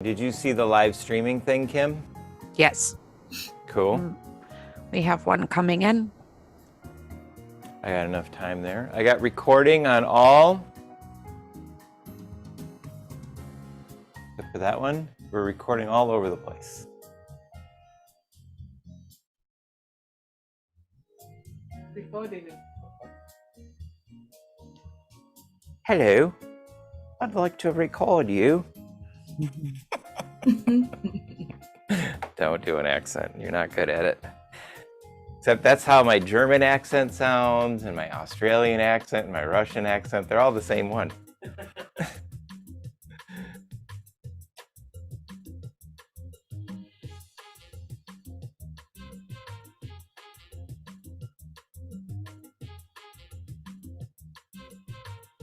Did you see the live streaming thing, Kim? Yes. Cool. We have one coming in. I got enough time there. I got recording on all. Except for that one, we're recording all over the place. Recording. Hello. I'd like to record you. Don't do an accent. You're not good at it. Except that's how my German accent sounds, and my Australian accent, and my Russian accent. They're all the same one. Is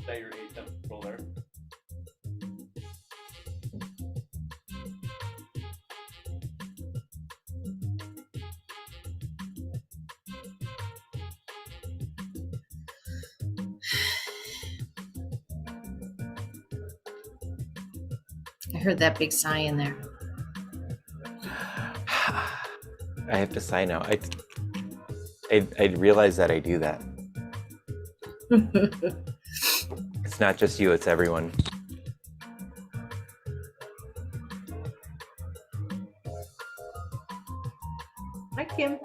that your 8-temp controller? I heard that big sigh in there. I have to sigh now. I realize that I do that. It's not just you, it's everyone. Hi, Kim.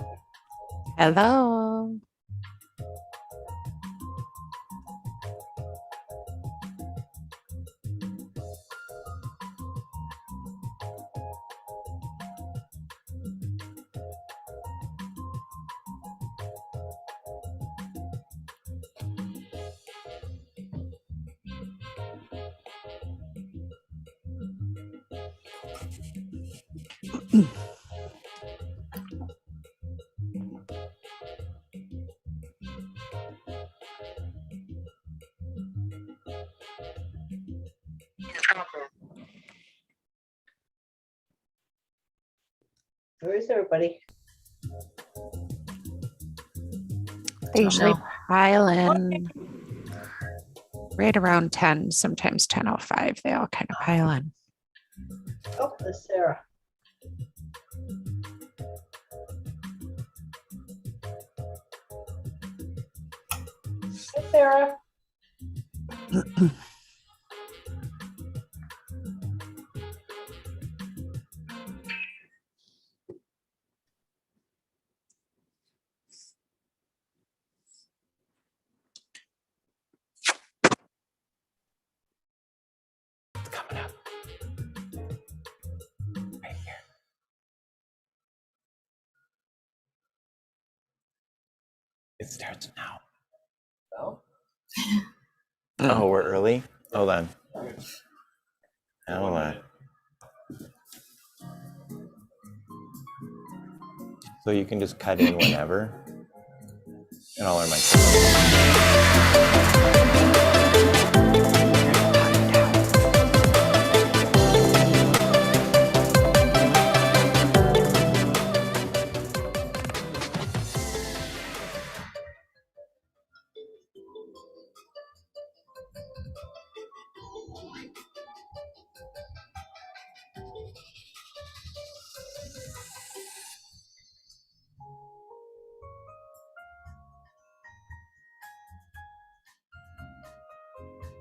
Hello. Where is everybody? They usually know. pile in right around 10, sometimes 10:05. They all kind of pile in. Oh, there's Sarah. Hi, Sarah. It's coming up. Right here. It starts now. Oh. Oh, we're early? Hold on. Hold on. So you can just cut in whenever. And I'll learn my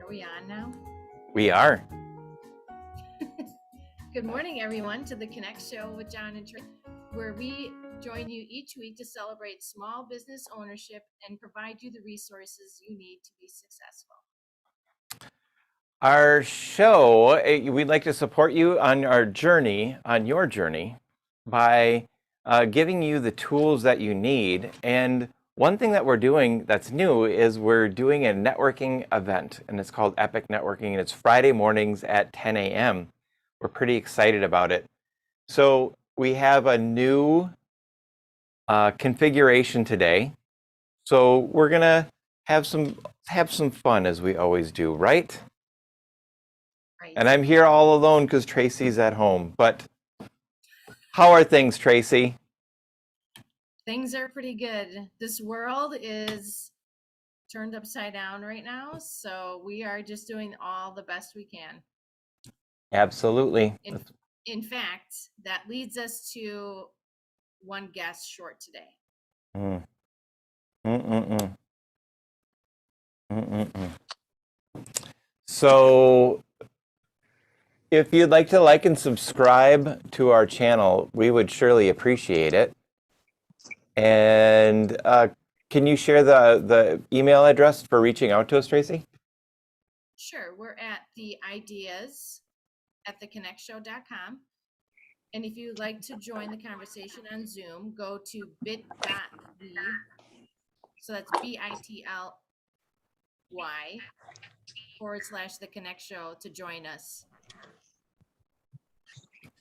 Are we on now? We are. Good morning, everyone, to the Connect Show with Jon and Tracy, where we join you each week to celebrate small business ownership and provide you the resources you need to be successful. Our show, we'd like to support you on our journey, on your journey, by giving you the tools that you need. And one thing that we're doing that's new is we're doing a networking event, and it's called Epic Networking, and it's Friday mornings at 10 a.m. We're pretty excited about it. So we have a new configuration today. So we're gonna have some fun as we always do, right? Right. And I'm here all alone because Tracy's at home. But how are things, Tracy? Things are pretty good. This world is turned upside down right now, so we are just doing all the best we can. Absolutely. in fact, that leads us to one guest short today. Mm. Mm-mm-mm. Mm-mm-mm. So if you'd like to like and subscribe to our channel, we would surely appreciate it. And can you share the email address for reaching out to us, Tracy? Sure, we're at the ideas at theconnectshow.com. And if you'd like to join the conversation on Zoom, go to bit.ly. So that's bity/the Connect Show to join us.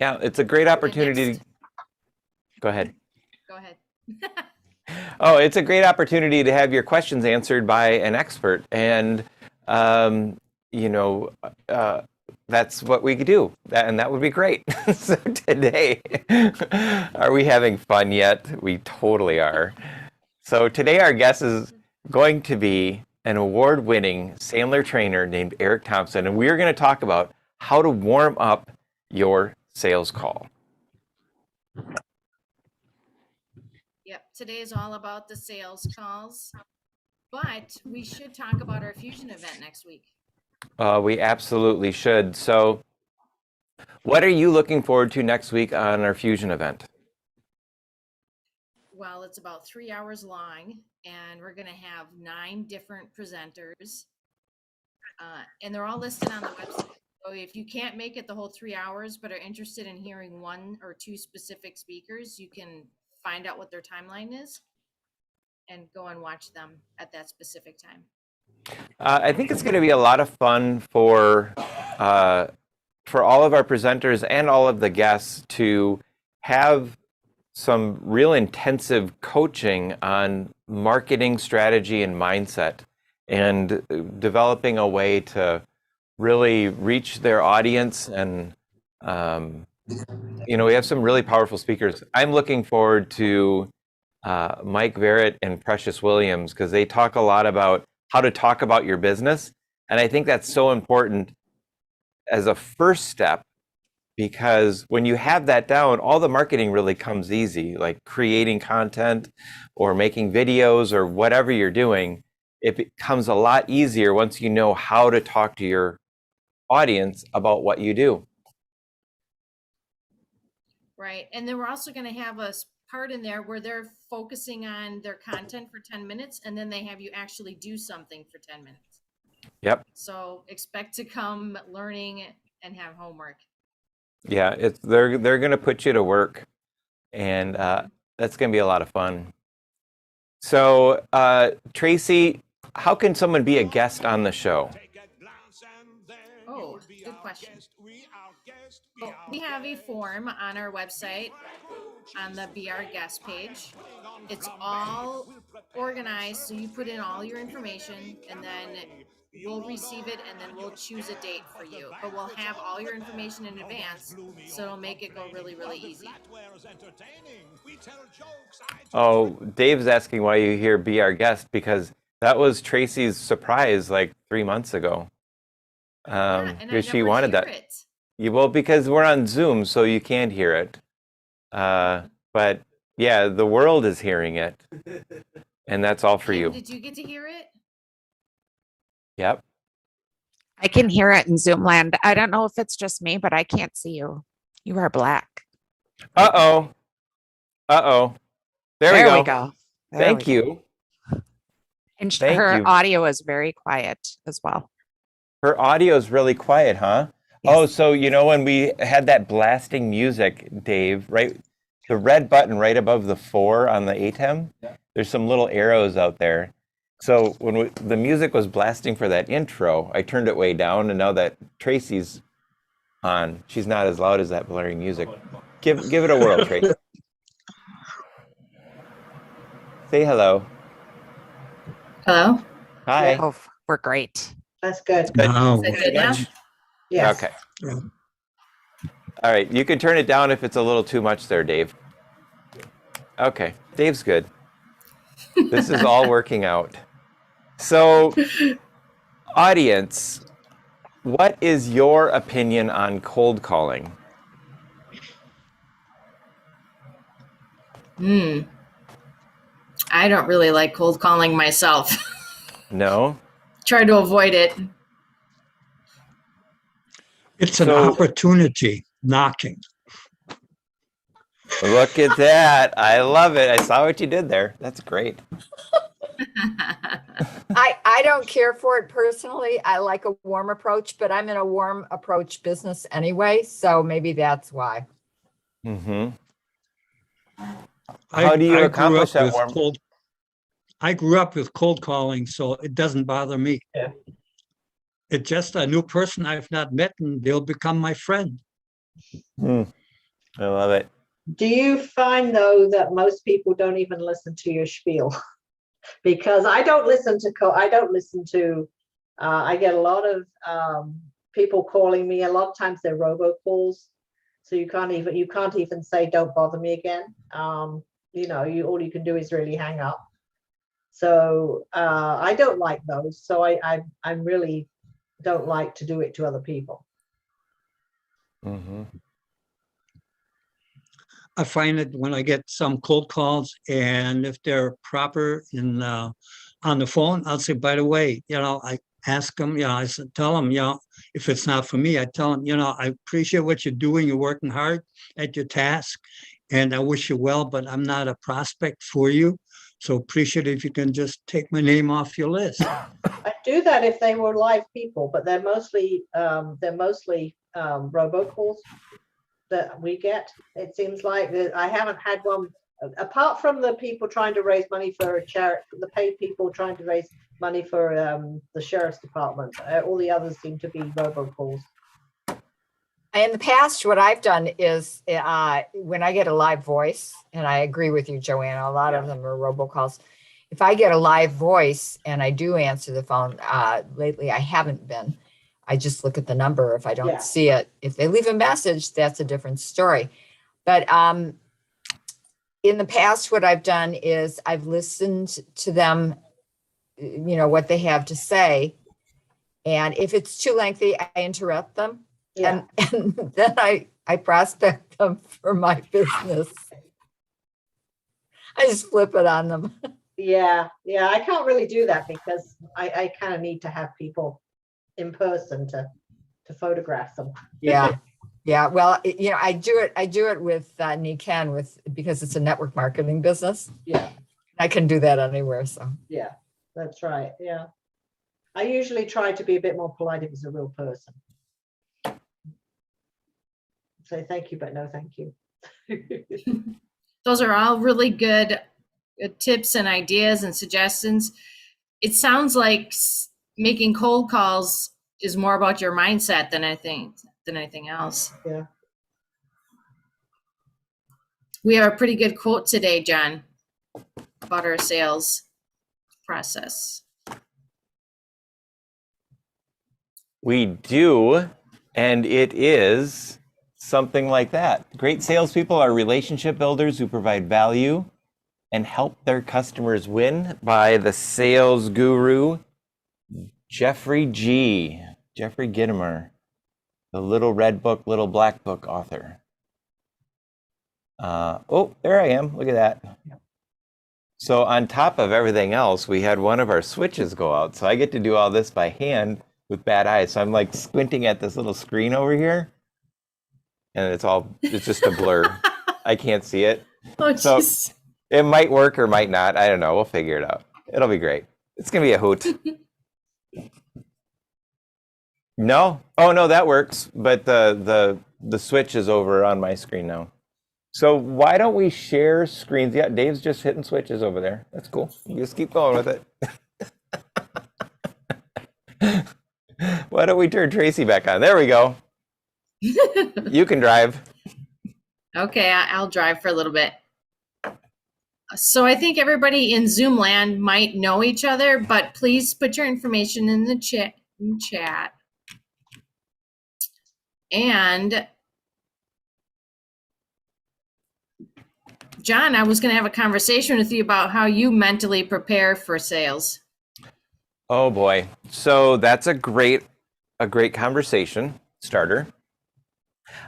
Yeah, it's a great opportunity. next- Go ahead. Go ahead. Oh, it's a great opportunity to have your questions answered by an expert. And, you know, that's what we could do. And that would be great. So today, are we having fun yet? We totally are. So today our guest is going to be an award-winning Sandler trainer named Eric Thompson. And we're going to talk about how to warm up your sales call. Yep, today is all about the sales calls, but we should talk about our Fusion event next week. We absolutely should. So what are you looking forward to next week on our Fusion event? Well, it's about 3 hours long, and we're going to have 9 different presenters, and they're all listed on the website. So if you can't make it the whole 3 hours, but are interested in hearing 1 or 2 specific speakers, you can find out what their timeline is and go and watch them at that specific time. I think it's going to be a lot of fun for all of our presenters and all of the guests to have some real intensive coaching on marketing strategy and mindset, and developing a way to really reach their audience. And you know, we have some really powerful speakers. I'm looking forward to Mike Verrett and Precious Williams, because they talk a lot about how to talk about your business. And I think that's so important as a first step, because when you have that down, all the marketing really comes easy, like creating content or making videos or whatever you're doing. It becomes a lot easier once you know how to talk to your audience about what you do. Right. And then we're also going to have a part in there where they're focusing on their content for 10 minutes, and then they have you actually do something for 10 minutes. Yep. So expect to come learning and have homework. Yeah, they're going to put you to work, and that's going to be a lot of fun. So, Tracy, how can someone be a guest on the show? Oh, good question. Well, we have a form on our website on the Be Our Guest page. It's all organized, so you put in all your information, and then we'll receive it, and then we'll choose a date for you. But we'll have all your information in advance, so it'll make it go really, really easy. Oh, Dave's asking why you hear Be Our Guest, because that was Tracy's surprise like 3 months ago. Because she wanted that. Well, because we're on Zoom, so you can't hear it. But yeah, the world is hearing it, and that's all for you. Did you get to hear it? Yep. I can hear it in Zoom land. I don't know if it's just me, but I can't see you. You are black. Uh-oh. Uh-oh. There we go. There Thank we go. you. And Thank her you. audio is very quiet as well. Her audio is really quiet, huh? Yes. Oh, so you know when we had that blasting music, Dave, right? The red button right above the 4 on the ATEM, there's some little arrows out there. So when the music was blasting for that intro, I turned it way down, and now that Tracy's on, she's not as loud as that blaring music. Give it a whirl, Tracy. Say hello. Hello? Hi. Oh, we're great. That's good. Good. Oh, Is it good now? Yes. Okay. All right. You can turn it down if it's a little too much there, Dave. Okay. Dave's good. This is all working out. So, audience, what is your opinion on cold calling? Hmm. I don't really like cold calling myself. No. Try to avoid it. It's an So- opportunity knocking. Look at that. I love it. I saw what you did there. That's great. I don't care for it personally. I like a warm approach, but I'm in a warm approach business anyway, so maybe that's why. Mm-hmm. I- How do you I grew accomplish up that with warm? I grew up with cold calling, so it doesn't bother me. Yeah. It's just a new person I've not met, and they'll become my friend. I love it. Do you find though that most people don't even listen to your spiel? Because I don't listen to I get a lot of people calling me. A lot of times they're robocalls, so you can't even say don't bother me again. All you can do is really hang up. So I don't like those. So I really don't like to do it to other people. Mm-hmm. I find that when I get some cold calls, and if they're proper in on the phone, I'll say, by the way, I ask them, I said, tell them, if it's not for me, I tell them, I appreciate what you're doing. You're working hard at your task, and I wish you well, but I'm not a prospect for you. So appreciate if you can just take my name off your list. I do that if they were live people, but they're mostly robocalls that we get. It seems like that I haven't had one apart from the people trying to raise money for a charity, the paid people trying to raise money for the sheriff's department. All the others seem to be robocalls. In the past, what I've done is when I get a live voice, and I agree with you, Joanna, a lot of them are robocalls. If I get a live voice and I do answer the phone, lately I haven't been. I just look at the number. If I don't see it, if they leave a message, that's a different story. But in the past, what I've done is I've listened to them, what they have to say. And if it's too lengthy, I interrupt them. Yeah. And then I prospect them for my business. I just flip it on them. Yeah. I can't really do that because I kind of need to have people in person to photograph them. Yeah. Well, I do it with Nikan because it's a network marketing business. Yeah. I can do that anywhere. So Yeah, that's right. Yeah. I usually try to be a bit more polite if it's a real person. Say thank you, but no thank you. Those are all really good tips and ideas and suggestions. It sounds like making cold calls is more about your mindset than anything else. Yeah. We have a pretty good quote today, Jon, about our sales process. We do, and it is something like that. Great salespeople are relationship builders who provide value and help their customers win, by the sales guru, Jeffrey Gitomer, the Little Red Book, Little Black Book author. There I am. Look at that. So on top of everything else, we had one of our switches go out. So I get to do all this by hand with bad eyes. So I'm like squinting at this little screen over here, and it's just a blur. I can't see it. Oh, So jeez. it might work or might not. I don't know. We'll figure it out. It'll be great. It's going to be a hoot. No? Oh, no, that works. But the switch is over on my screen now. So why don't we share screens? Yeah, Dave's just hitting switches over there. That's cool. You just keep going with it. Why don't we turn Tracy back on? There we go. You can drive. Okay, I'll drive for a little bit. So I think everybody in Zoom land might know each other, but please put your information in the chat. And Jon, I was going to have a conversation with you about how you mentally prepare for sales. Oh boy. So that's a great conversation starter.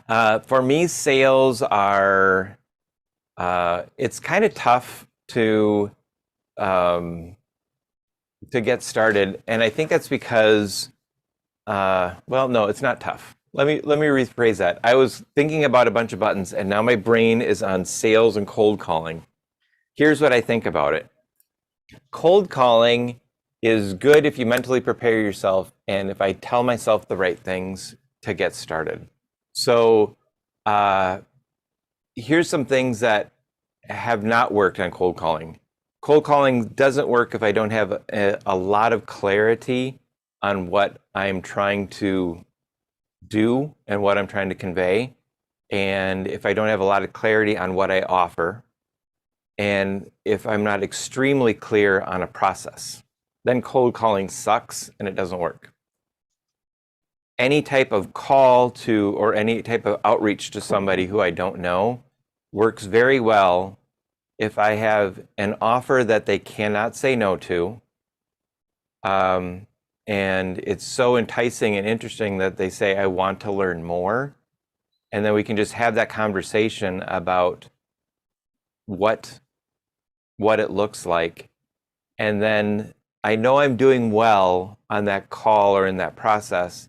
For me, sales are it's kind of tough to get started, and I think that's because, well, no, it's not tough. Let me rephrase that. I was thinking about a bunch of buttons, and now my brain is on sales and cold calling. Here's what I think about it. Cold calling is good if you mentally prepare yourself, and if I tell myself the right things to get started. So here's some things that have not worked on cold calling. Cold calling doesn't work if I don't have a lot of clarity on what I'm trying to do and what I'm trying to convey. And if I don't have a lot of clarity on what I offer, and if I'm not extremely clear on a process, then cold calling sucks and it doesn't work. Any type of call to, or any type of outreach to somebody who I don't know works very well if I have an offer that they cannot say no to. And it's so enticing and interesting that they say, I want to learn more. And then we can just have that conversation about what it looks like. And then I know I'm doing well on that call or in that process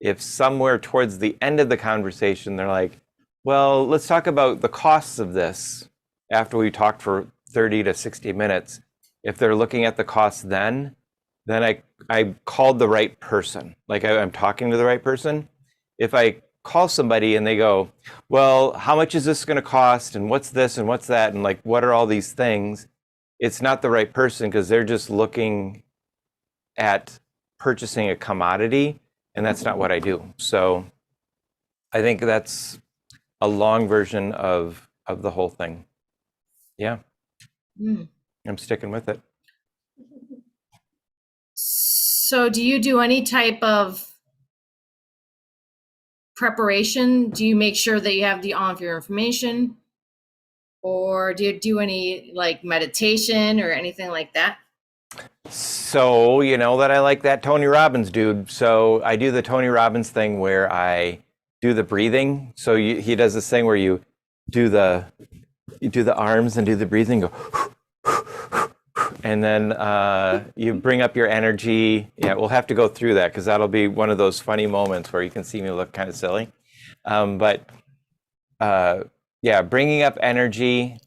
if somewhere towards the end of the conversation, they're like, well, let's talk about the costs of this after we talked for 30 to 60 minutes. If they're looking at the costs then I called the right person. Like I'm talking to the right person. If I call somebody and they go, well, how much is this going to cost? And what's this and what's that? And like, what are all these things? It's not the right person because they're just looking at purchasing a commodity, and that's not what I do. So I think that's a long version of the whole thing. Yeah. I'm sticking with it. So do you do any type of preparation? Do you make sure that you have all of your information? Or do you do any like meditation or anything like that? So, you know that I like that Tony Robbins dude. So I do the Tony Robbins thing where I do the breathing. So he does this thing where you do the arms and do the breathing, go, and then you bring up your energy. Yeah, we'll have to go through that because that'll be one of those funny moments where you can see me look kind of silly. Yeah, bringing up energy,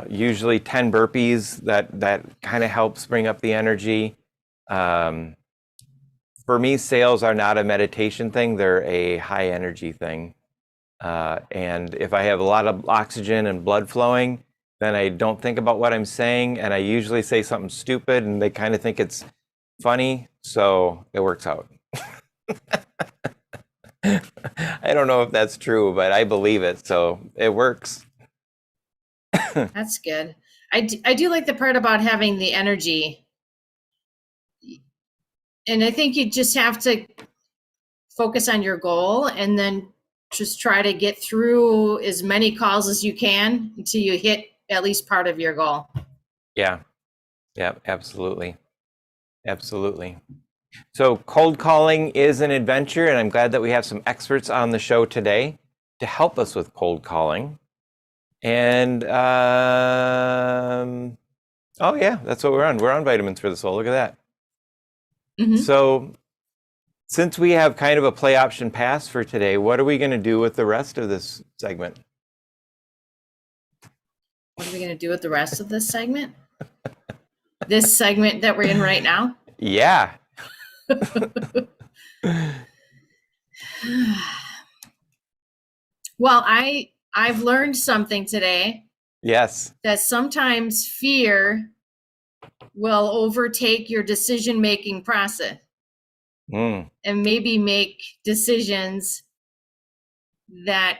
usually 10 burpees, that kind of helps bring up the energy. For me, sales are not a meditation thing. They're a high energy thing. And if I have a lot of oxygen and blood flowing, then I don't think about what I'm saying. And I usually say something stupid and they kind of think it's funny. So it works out. I don't know if that's true, but I believe it. So it works. That's good. I do like the part about having the energy. And I think you just have to focus on your goal and then just try to get through as many calls as you can until you hit at least part of your goal. Yeah, absolutely. Absolutely. So cold calling is an adventure, and I'm glad that we have some experts on the show today to help us with cold calling. And oh yeah, that's what we're on. We're on Vitamins for the Soul. Look at that. Mm-hmm. So since we have kind of a play option pass for today, what are we going to do with the rest of this segment? What are we going to do with the rest of this segment? This segment that we're in right now? Yeah. Well, I've learned something today. Yes. That sometimes fear will overtake your decision-making process and maybe make decisions that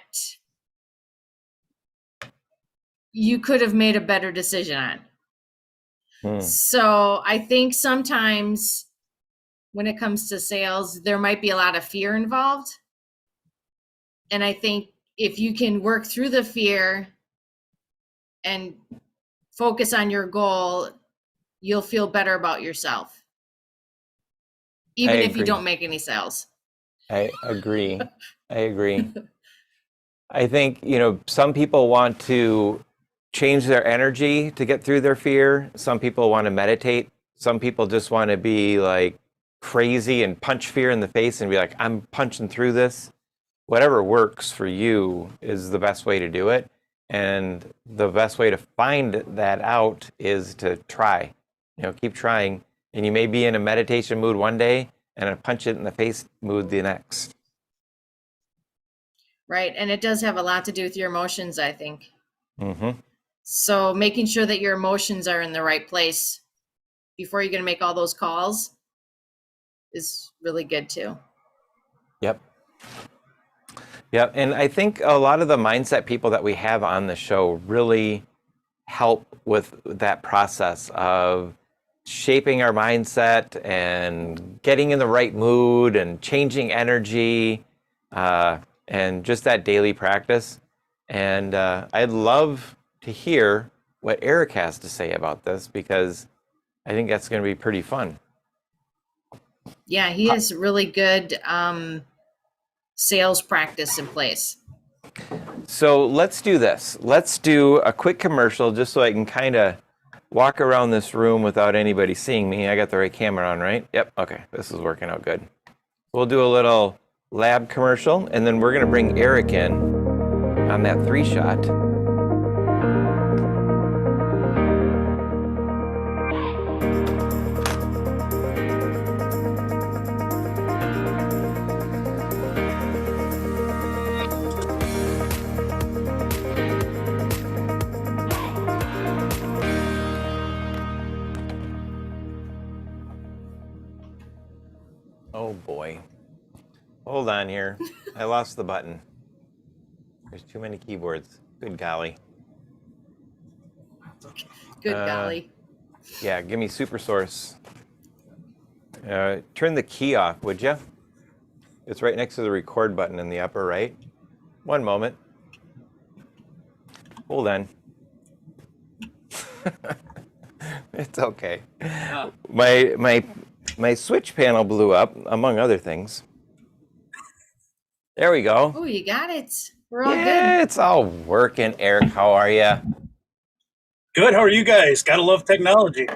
you could have made a better decision on. So I think sometimes when it comes to sales, there might be a lot of fear involved. And I think if you can work through the fear and focus on your goal, you'll feel better about yourself. Even if you don't make any sales. I agree. I think, some people want to change their energy to get through their fear. Some people want to meditate. Some people just want to be like crazy and punch fear in the face and be like, I'm punching through this. Whatever works for you is the best way to do it. And the best way to find that out is to try. Keep trying. And you may be in a meditation mood one day and a punch it in the face mood the next. Right. And it does have a lot to do with your emotions, I think. Mm-hmm. So making sure that your emotions are in the right place before you're going to make all those calls is really good too. Yep. Yep. And I think a lot of the mindset people that we have on the show really help with that process of shaping our mindset and getting in the right mood and changing energy and just that daily practice. And I'd love to hear what Eric has to say about this, because I think that's going to be pretty fun. Yeah, he has really good sales practice in place. So let's do this. Let's do a quick commercial just so I can kind of walk around this room without anybody seeing me. I got the right camera on, right? Yep. Okay. This is working out good. We'll do a little lab commercial, and then we're going to bring Eric in on that 3-shot. Oh boy. Hold on here. I lost the button. There's too many keyboards. Good golly. Good golly. Yeah, give me super source. Turn the key off, would you? It's right next to the record button in the upper right. One moment. Hold on. It's okay. My switch panel blew up, among other things. There we go. Oh, you got it. We're all Yeah, good. it's all working. Eric, how are you? Good. How are you guys? Gotta love technology.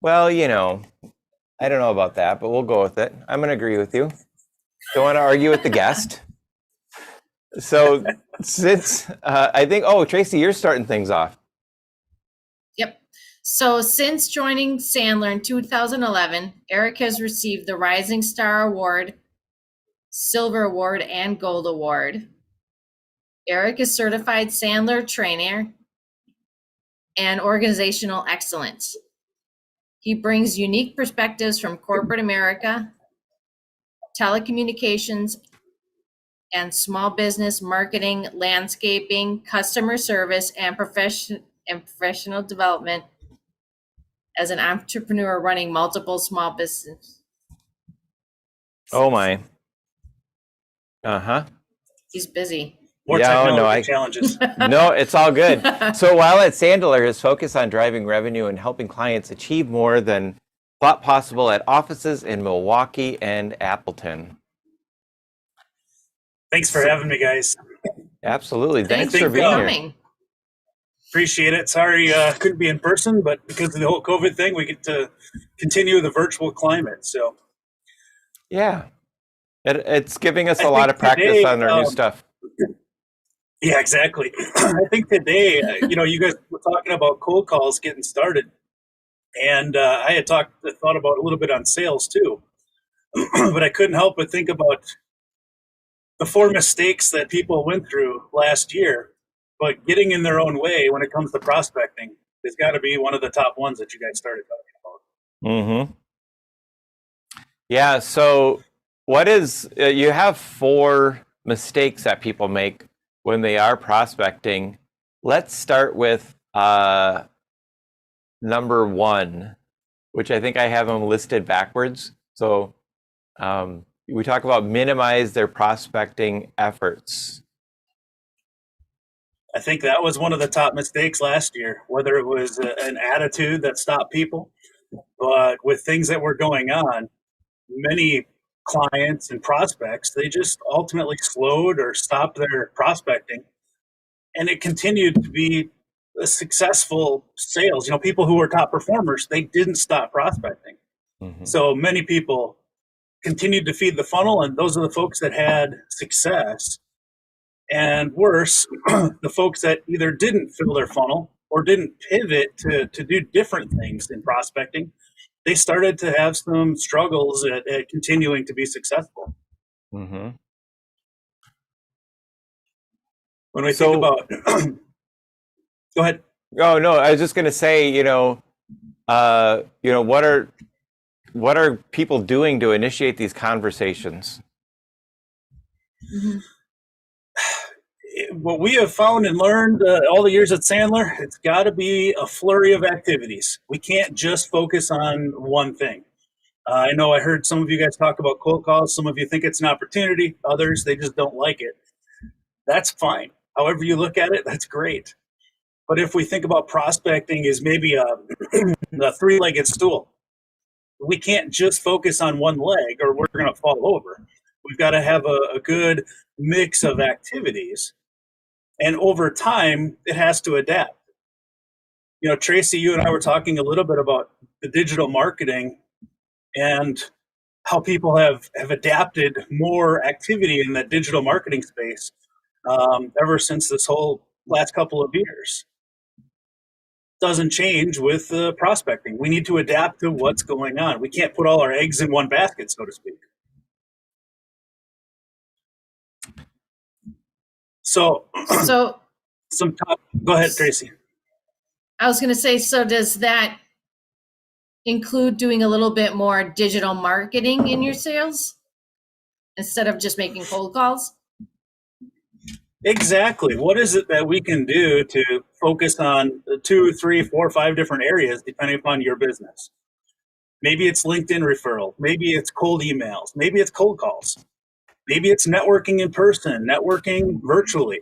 Well, I don't know about that, but we'll go with it. I'm going to agree with you. Don't want to argue with the guest. So since I think, Tracy, you're starting things off. Yep. So since joining Sandler in 2011, Eric has received the Rising Star Award, Silver Award, and Gold Award. Eric is certified Sandler trainer and organizational excellence. He brings unique perspectives from corporate America, telecommunications, and small business marketing, landscaping, customer service, and professional development as an entrepreneur running multiple small businesses. Oh my. Uh-huh. He's busy. More technology challenges. No, it's all good. So while at Sandler, his focus on driving revenue and helping clients achieve more than thought possible at offices in Milwaukee and Appleton. Thanks for having me, guys. Absolutely. Thanks for for being here. coming. Appreciate it. Sorry, couldn't be in person, but because of the whole COVID thing, we get to continue the virtual climate. So Yeah. It's giving us a I lot think of practice today, on our new stuff. yeah, exactly. I think today, you guys were talking about cold calls getting started, and I had thought about a little bit on sales too, but I couldn't help but think about the 4 mistakes that people went through last year. But getting in their own way when it comes to prospecting has got to be one of the top ones that you guys started talking about. Mm-hmm. Yeah. So you have 4 mistakes that people make when they are prospecting. Let's start with number 1, which I think I have them listed backwards. So we talk about minimize their prospecting efforts. I think that was one of the top mistakes last year, whether it was an attitude that stopped people, but with things that were going on, many clients and prospects, they just ultimately slowed or stopped their prospecting. And it continued to be successful sales, people who were top performers, they didn't stop prospecting. So many people continued to feed the funnel, and those are the folks that had success. And worse, the folks that either didn't fill their funnel or didn't pivot to do different things in prospecting, they started to have some struggles at continuing to be successful. Mm-hmm. When we think about, go ahead. Oh no, I was just going to say, what are people doing to initiate these conversations? Mhm. What we have found and learned all the years at Sandler, it's got to be a flurry of activities. We can't just focus on one thing. I know I heard some of you guys talk about cold calls. Some of you think it's an opportunity. Others, they just don't like it. That's fine. However you look at it, that's great. But if we think about prospecting as maybe a three-legged stool, we can't just focus on one leg or we're going to fall over. We've got to have a good mix of activities. And over time, it has to adapt. Tracy, you and I were talking a little bit about the digital marketing and how people have adapted more activity in that digital marketing space ever since this whole last couple of years. Doesn't change with prospecting. We need to adapt to what's going on. We can't put all our eggs in one basket, so to speak. So go ahead, Tracy. I was going to say, so does that include doing a little bit more digital marketing in your sales instead of just making cold calls? Exactly. What is it that we can do to focus on 2, 3, 4, 5 different areas depending upon your business? Maybe it's LinkedIn referral. Maybe it's cold emails. Maybe it's cold calls. Maybe it's networking in person, networking virtually.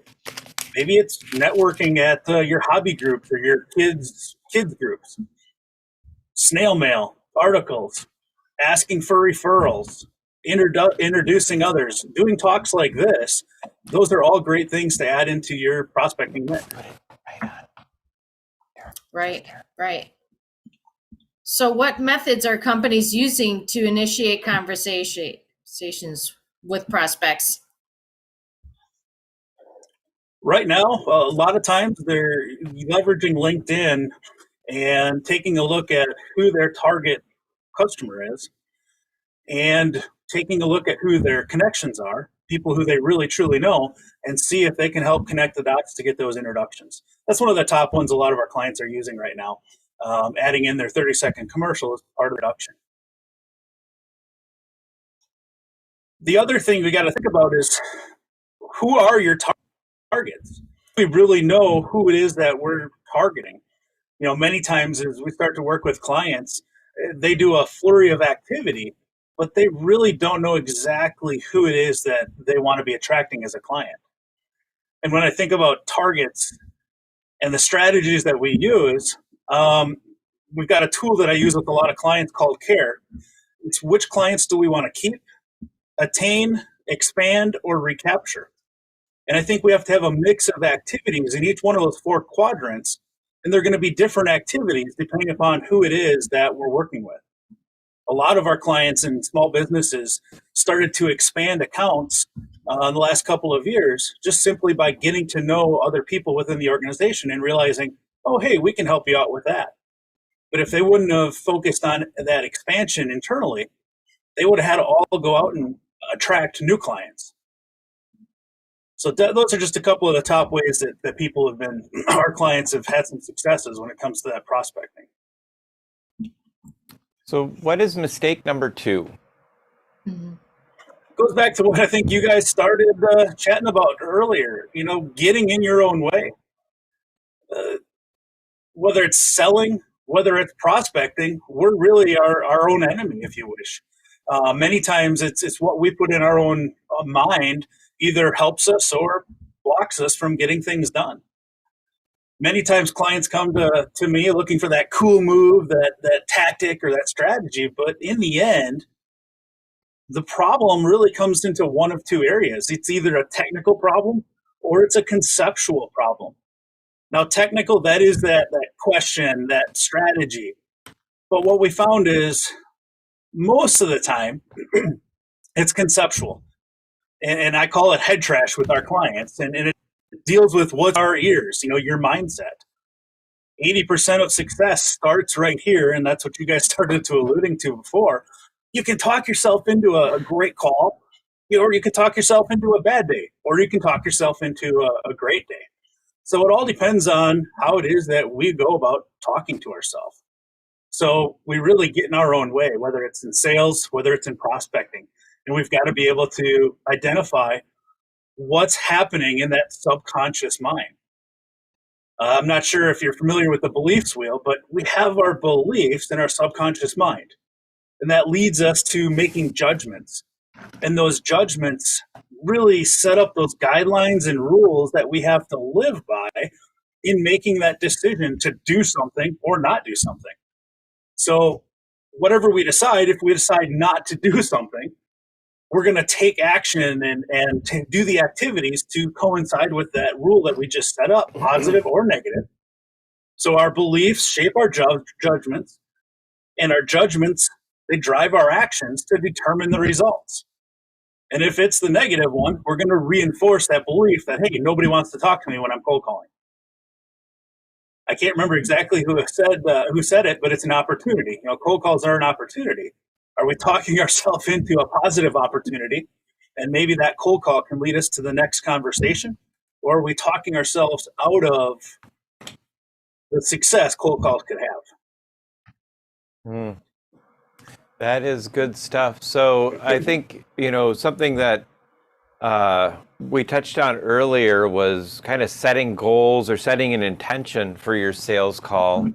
Maybe it's networking at your hobby groups or your kids groups. Snail mail, articles, asking for referrals, introducing others, doing talks like this. Those are all great things to add into your prospecting mix. Right. So what methods are companies using to initiate conversations with prospects? Right now, a lot of times they're leveraging LinkedIn and taking a look at who their target customer is and taking a look at who their connections are, people who they really truly know, and see if they can help connect the dots to get those introductions. That's one of the top ones a lot of our clients are using right now, adding in their 30-second commercial as part of the introduction. The other thing we got to think about is who are your targets? We really know who it is that we're targeting. Many times as we start to work with clients, they do a flurry of activity, but they really don't know exactly who it is that they want to be attracting as a client. And when I think about targets and the strategies that we use, we've got a tool that I use with a lot of clients called CARE. It's which clients do we want to keep, attain, expand, or recapture? And I think we have to have a mix of activities in each one of those 4 quadrants, and they're going to be different activities depending upon who it is that we're working with. A lot of our clients in small businesses started to expand accounts in the last couple of years just simply by getting to know other people within the organization and realizing, oh, hey, we can help you out with that. But if they wouldn't have focused on that expansion internally, they would have had to all go out and attract new clients. So those are just a couple of the top ways that people have been, our clients have had some successes when it comes to that prospecting. So what is mistake number 2? Mm-hmm. Goes back to what I think you guys started chatting about earlier, getting in your own way. Whether it's selling, whether it's prospecting, we're really our own enemy, if you wish. Many times it's what we put in our own mind either helps us or blocks us from getting things done. Many times clients come to me looking for that cool move, that tactic or that strategy, but in the end, the problem really comes into one of 2 areas. It's either a technical problem or it's a conceptual problem. Now, technical, that is that question, that strategy. But what we found is most of the time, it's conceptual. And I call it head trash with our clients. And it deals with what's our ears, your mindset. 80% of success starts right here. And that's what you guys started to alluding to before. You can talk yourself into a great call, or you can talk yourself into a bad day, or you can talk yourself into a great day. So it all depends on how it is that we go about talking to ourselves. So we really get in our own way, whether it's in sales, whether it's in prospecting. And we've got to be able to identify what's happening in that subconscious mind. I'm not sure if you're familiar with the beliefs wheel, but we have our beliefs in our subconscious mind. And that leads us to making judgments. And those judgments really set up those guidelines and rules that we have to live by in making that decision to do something or not do something. So whatever we decide, if we decide not to do something, we're going to take action and to do the activities to coincide with that rule that we just set up, positive or negative. So our beliefs shape our judgments, and our judgments, they drive our actions to determine the results. And if it's the negative one, we're going to reinforce that belief that, hey, nobody wants to talk to me when I'm cold calling. I can't remember exactly who said it, but it's an opportunity. Cold calls are an opportunity. Are we talking ourselves into a positive opportunity? And maybe that cold call can lead us to the next conversation? Or are we talking ourselves out of the success cold calls could have? That is good stuff. So I think, something that we touched on earlier was kind of setting goals or setting an intention for your sales call.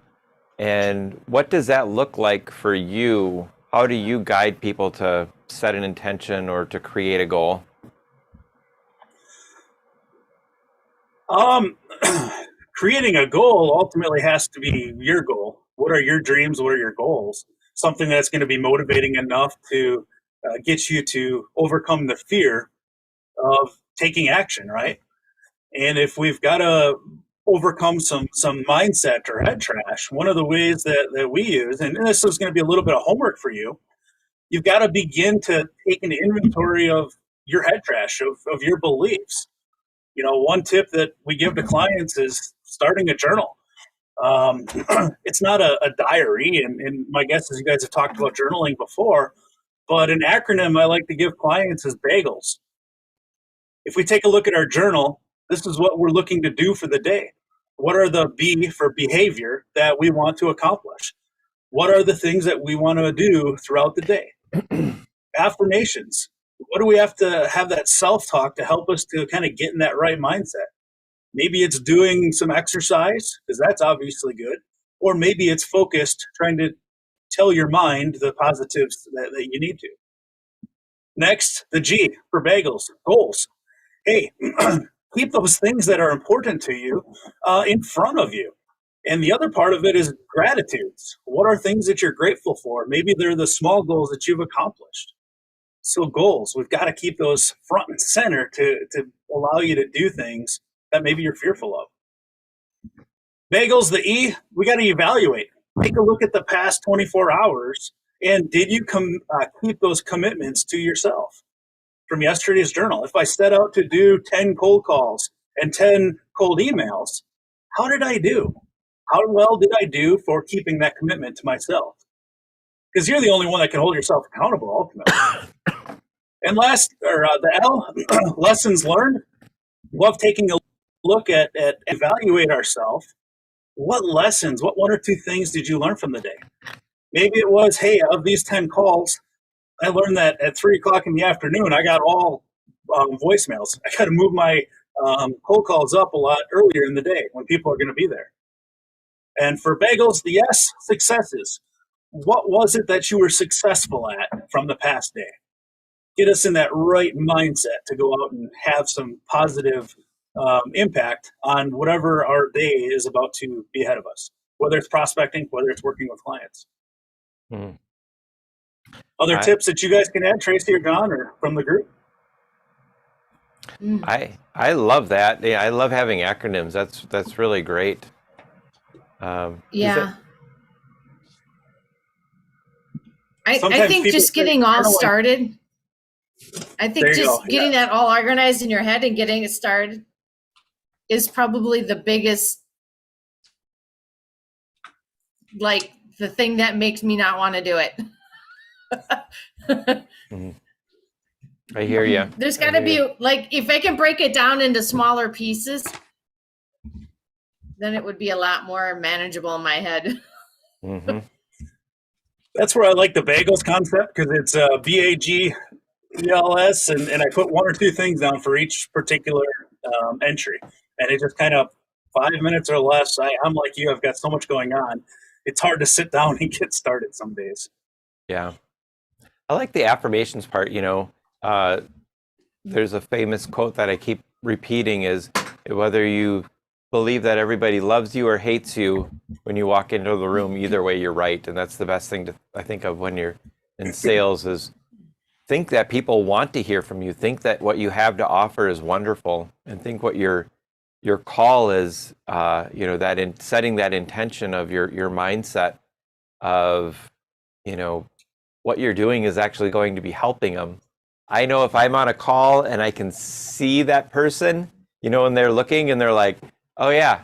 And what does that look like for you? How do you guide people to set an intention or to create a goal? Creating a goal ultimately has to be your goal. What are your dreams? What are your goals? Something that's going to be motivating enough to get you to overcome the fear of taking action, right? And if we've got to overcome some mindset or head trash, one of the ways that we use, and this is going to be a little bit of homework for you, you've got to begin to take an inventory of your head trash, of your beliefs. One tip that we give to clients is starting a journal. It's not a diary, and my guess is you guys have talked about journaling before, but an acronym I like to give clients is BAGELS. If we take a look at our journal, this is what we're looking to do for the day. What are the B for behavior that we want to accomplish? What are the things that we want to do throughout the day? Affirmations. What do we have to have that self-talk to help us to kind of get in that right mindset? Maybe it's doing some exercise, because that's obviously good. Or maybe it's focused, trying to tell your mind the positives that you need to. Next, the G for bagels, goals. Hey, keep those things that are important to you in front of you. And the other part of it is gratitudes. What are things that you're grateful for? Maybe they're the small goals that you've accomplished. So goals, we've got to keep those front and center to allow you to do things that maybe you're fearful of. Bagels, the E, we got to evaluate. Take a look at the past 24 hours, and did you keep those commitments to yourself? From yesterday's journal, if I set out to do 10 cold calls and 10 cold emails, how did I do? How well did I do for keeping that commitment to myself? Because you're the only one that can hold yourself accountable, ultimately. And last, the L, lessons learned. Love taking a look at evaluate ourselves. What lessons, what one or two things did you learn from the day? Maybe it was, hey, of these 10 calls, I learned that at 3 o'clock in the afternoon, I got all voicemails. I got to move my cold calls up a lot earlier in the day when people are going to be there. And for bagels, the S, successes. What was it that you were successful at from the past day? Get us in that right mindset to go out and have some positive impact on whatever our day is about to be ahead of us, whether it's prospecting, whether it's working with clients. Other tips that you guys can add, Tracy or Jon, or from the group? I love that. Yeah, I love having acronyms. That's really great. Yeah. I Sometimes think people just say, getting I all don't like- started. I think There you just go, getting yeah. that all organized in your head and getting it started is probably the biggest, like the thing that makes me not want to do it. I hear you. There's got to be like, if I can break it down into smaller pieces, then it would be a lot more manageable in my head. Mm-hmm. That's where I like the bagels concept, because it's BAGELS, and I put one or two things down for each particular entry, and it just kind of 5 minutes or less. I'm like you, I've got so much going on. It's hard to sit down and get started some days. Yeah. I like the affirmations part, there's a famous quote that I keep repeating is, whether you believe that everybody loves you or hates you, when you walk into the room, either way, you're right. And that's the best thing I think of when you're in sales is think that people want to hear from you. Think that what you have to offer is wonderful, and think what your call is, that in setting that intention of your mindset of, what you're doing is actually going to be helping them. I know if I'm on a call and I can see that person, and they're looking and they're like, oh yeah.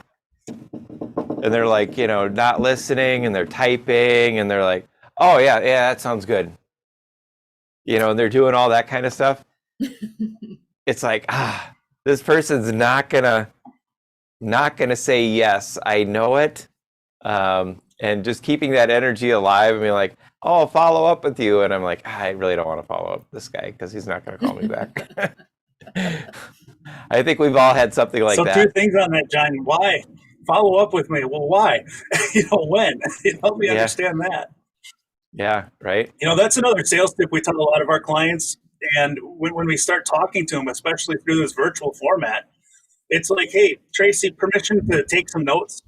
And they're like, not listening, and they're typing, and they're like, oh yeah, that sounds good. And they're doing all that kind of stuff. It's like, this person's not gonna say yes. I know it. And just keeping that energy alive and being like, oh, I'll follow up with you. And I'm like, I really don't want to follow up with this guy because he's not going to call me back. I think we've all had something like that. So 2 things on that, John. Why? Follow up with me. Well, why? When? Help me understand that. Yeah, right. That's another sales tip we tell a lot of our clients. And when we start talking to them, especially through this virtual format, it's like, hey, Tracy, permission to take some notes.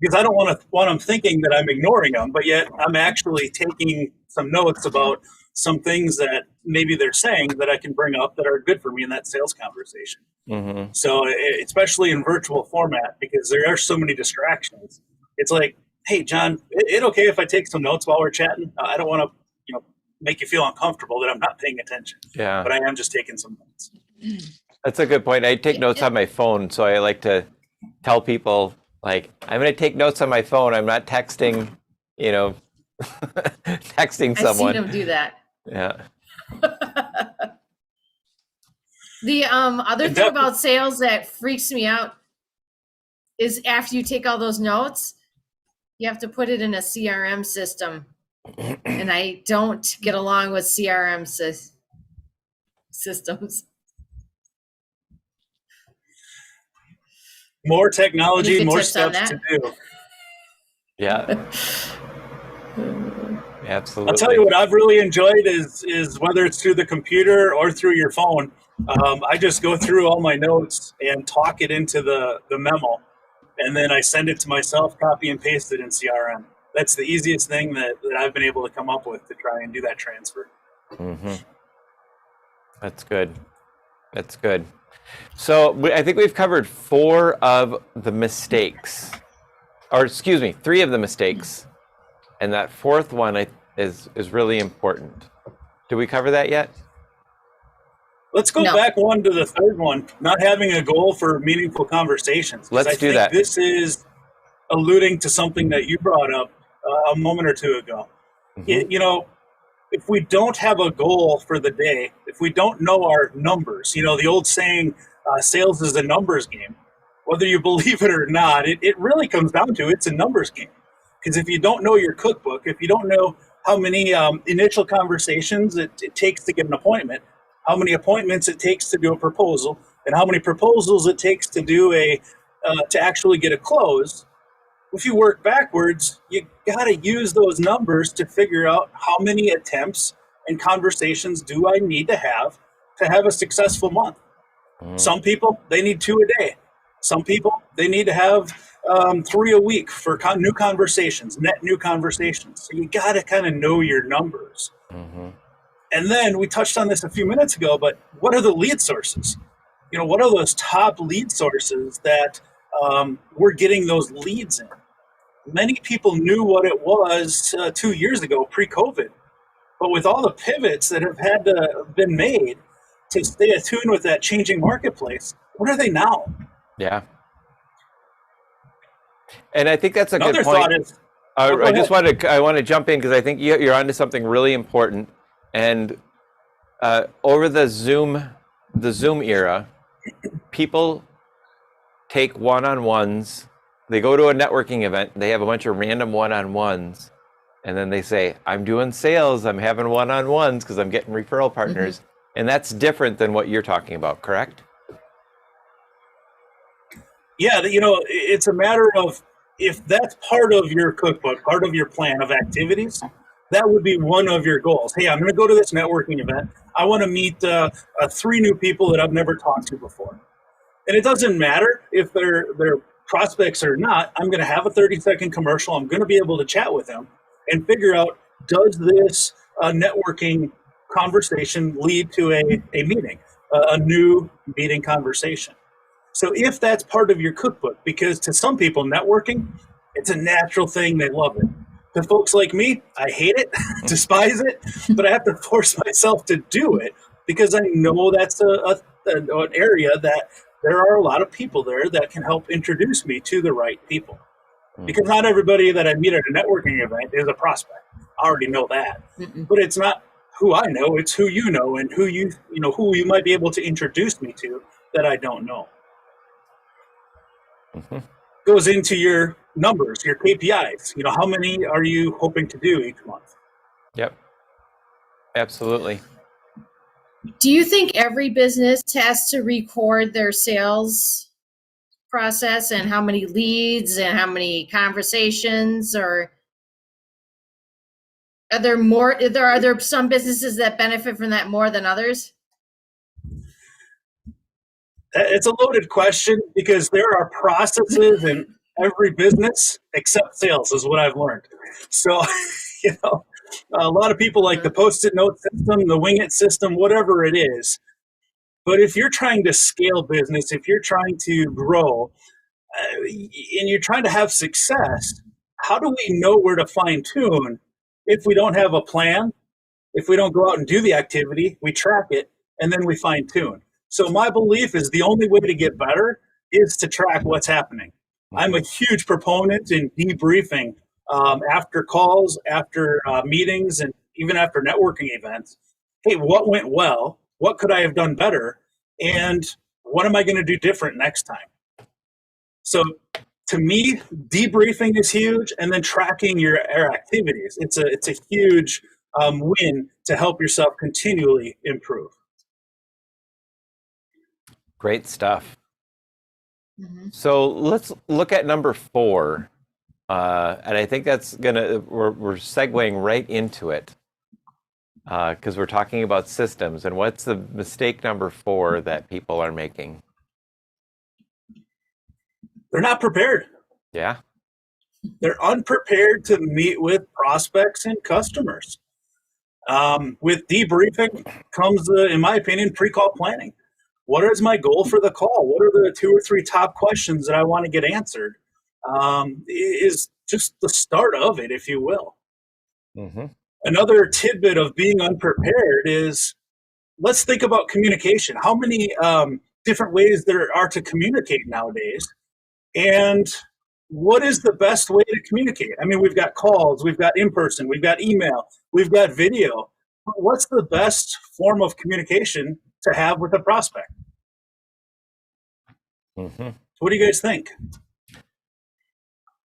Because I don't want them thinking that I'm ignoring them, but yet I'm actually taking some notes about some things that maybe they're saying that I can bring up that are good for me in that sales conversation. Mm-hmm. So especially in virtual format, because there are so many distractions. It's like, hey, John, it okay if I take some notes while we're chatting? I don't want to, make you feel uncomfortable that I'm not paying attention. Yeah. But I am just taking some notes. That's a good point. I take notes on my phone, so I like to tell people, like, I'm going to take notes on my phone. I'm not texting, texting someone. I've seen them do that. Yeah. The other thing about sales that freaks me out is after you take all those notes, you have to put it in a CRM system. And I don't get along with CRM systems. More technology, Any good more tips on steps to do. Yeah. Absolutely. I'll tell you what I've really enjoyed is whether it's through the computer or through your phone, I just go through all my notes and talk it into the memo, and then I send it to myself, copy and paste it in CRM. That's the easiest thing that I've been able to come up with to try and do that transfer. Mm-hmm. That's good. That's good. So I think we've covered 4 of the mistakes, or excuse me, 3 of the mistakes. And that 4th one is really important. Did we cover that yet? Let's go back one to the 3rd one, not having a goal for meaningful conversations. Let's do that. This is alluding to something that you brought up a moment or 2 ago. Mm-hmm. If we don't have a goal for the day, if we don't know our numbers, the old saying, sales is a numbers game. Whether you believe it or not, it really comes down to it's a numbers game. Because if you don't know your cookbook, if you don't know how many initial conversations it takes to get an appointment, how many appointments it takes to do a proposal, and how many proposals it takes to do to actually get a close, if you work backwards, you got to use those numbers to figure out how many attempts and conversations do I need to have a successful month. Some people, they need 2 a day. Some people, they need to have 3 a week for new conversations, net new conversations. So you got to kind of know your numbers. Mm-hmm. And then we touched on this a few minutes ago, but what are the lead sources? what are those top lead sources that we're getting those leads in? Many people knew what it was 2 years ago, pre-COVID, but with all the pivots that have had to been made to stay attuned with that changing marketplace, what are they now? Yeah. And I think that's a Another good point. thought is, I want to jump in because I think you're onto something really important. And over the Zoom era, people take one-on-ones. They go to a networking event. They have a bunch of random one-on-ones, and then they say, "I'm doing sales. I'm having one-on-ones because I'm getting referral partners." And that's different than what you're talking about, correct? yeah, it's a matter of, if that's part of your cookbook, part of your plan of activities, that would be one of your goals. Hey, I'm going to go to this networking event. I want to meet 3 new people that I've never talked to before. And it doesn't matter if they're prospects or not. I'm going to have a 30-second commercial. I'm going to be able to chat with them and figure out, does this networking conversation lead to a meeting, a new meeting conversation? So if that's part of your cookbook, because to some people, networking, it's a natural thing. They love it. To folks like me, I hate it, despise it, but I have to force myself to do it because I know that's an area that there are a lot of people there that can help introduce me to the right people. Because not everybody that I meet at a networking event is a prospect. I already know that. But it's not who I know, it's who you know, and who you might be able to introduce me to that I don't know. Goes into your numbers, your KPIs. How many are you hoping to do each month? Yep. Absolutely. Do you think every business has to record their sales process and how many leads and how many conversations, or are there some businesses that benefit from that more than others? It's a loaded question because there are processes in every business except sales, is what I've learned. So, a lot of people like the Post-it note system, the wing it system, whatever it is. But if you're trying to scale business, if you're trying to grow, and you're trying to have success, how do we know where to fine tune if we don't have a plan? If we don't go out and do the activity, we track it, and then we fine tune. So my belief is the only way to get better is to track what's happening. I'm a huge proponent in debriefing after calls, after meetings, and even after networking events. Hey, what went well? What could I have done better? And what am I going to do different next time? So to me, debriefing is huge, and then tracking your activities. It's a huge win to help yourself continually improve. Great stuff. So let's look at number 4. And I think that's we're segueing right into it because we're talking about systems. And what's the mistake number 4 that people are making? They're not prepared. Yeah. They're unprepared to meet with prospects and customers. With debriefing comes, in my opinion, pre-call planning. What is my goal for the call? What are the 2 or 3 top questions that I want to get answered? Is just the start of it, if you will. Another tidbit of being unprepared is, let's think about communication. How many different ways there are to communicate nowadays? And what is the best way to communicate? I mean, we've got calls, we've got in-person, we've got email, we've got video. What's the best form of communication to have with a prospect? What do you guys think?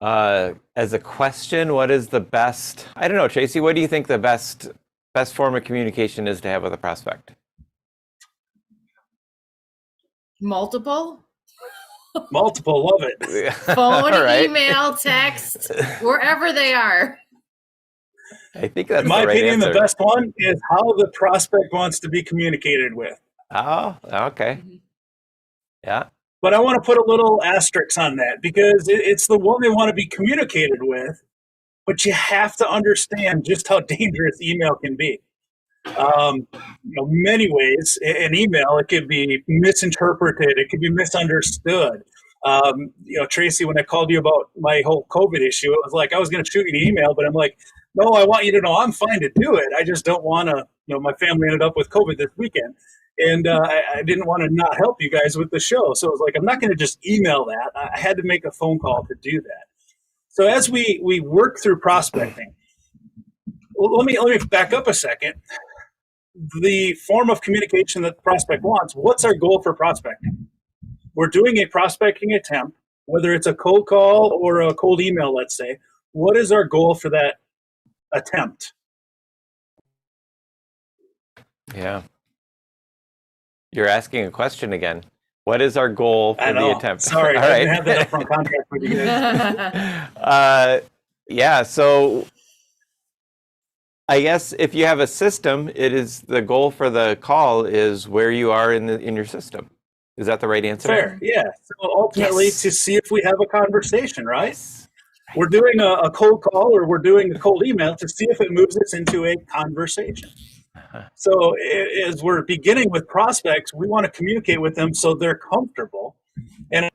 As a question, what is the best? I don't know, Tracy. What do you think the best form of communication is to have with a prospect? Multiple, love it. phone, right. Email, text, wherever they are. I think that's in my the right opinion. answer. The best one is how the prospect wants to be communicated with. Oh, okay. Yeah. But I want to put a little asterisk on that because it's the one they want to be communicated with, but you have to understand just how dangerous email can be. Many ways. An email, it could be misinterpreted, it could be misunderstood. Tracy, when I called you about my whole COVID issue, it was like I was going to shoot you an email, but I'm like, no, I want you to know I'm fine to do it. I just don't want to. My family ended up with COVID this weekend, and I didn't want to not help you guys with the show. So it was like, I'm not going to just email that. I had to make a phone call to do that. So as we work through prospecting, let me back up a second. The form of communication that the prospect wants, what's our goal for prospecting? We're doing a prospecting attempt, whether it's a cold call or a cold email, let's say. What is our goal for that attempt? Yeah. You're asking a question again. What is our goal for the attempt? Sorry, All I right. didn't have that upfront contract with you guys. Yeah, so I guess if you have a system, it is the goal for the call is where you are in your system. Is that the right answer? Fair, yeah. So ultimately, Yes. to see if we have a conversation, right? Yes. We're doing a cold call or we're doing a cold email to see if it moves us into a conversation. So as we're beginning with prospects, we want to communicate with them so they're comfortable, and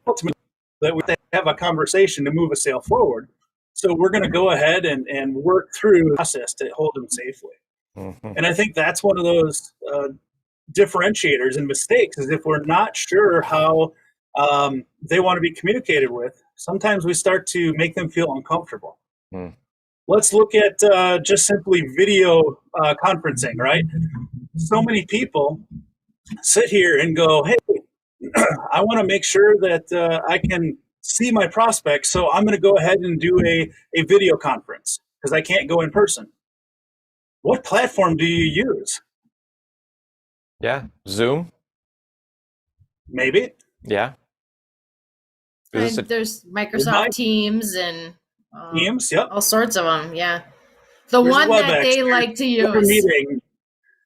ultimately that we have a conversation to move a sale forward. So we're going to go ahead and work through the process to hold them safely. Mm-hmm. And I think that's one of those differentiators and mistakes is if we're not sure how they want to be communicated with, sometimes we start to make them feel uncomfortable. Mm. Let's look at just simply video conferencing, right? So many people sit here and go, hey, I want to make sure that I can see my prospects, so I'm going to go ahead and do a video conference because I can't go in person. What platform do you use? Yeah. Zoom? Maybe. Yeah. And there's Microsoft Teams and Teams, yep. all sorts of them. Yeah. The There's one that WebEx, they like to use. meeting,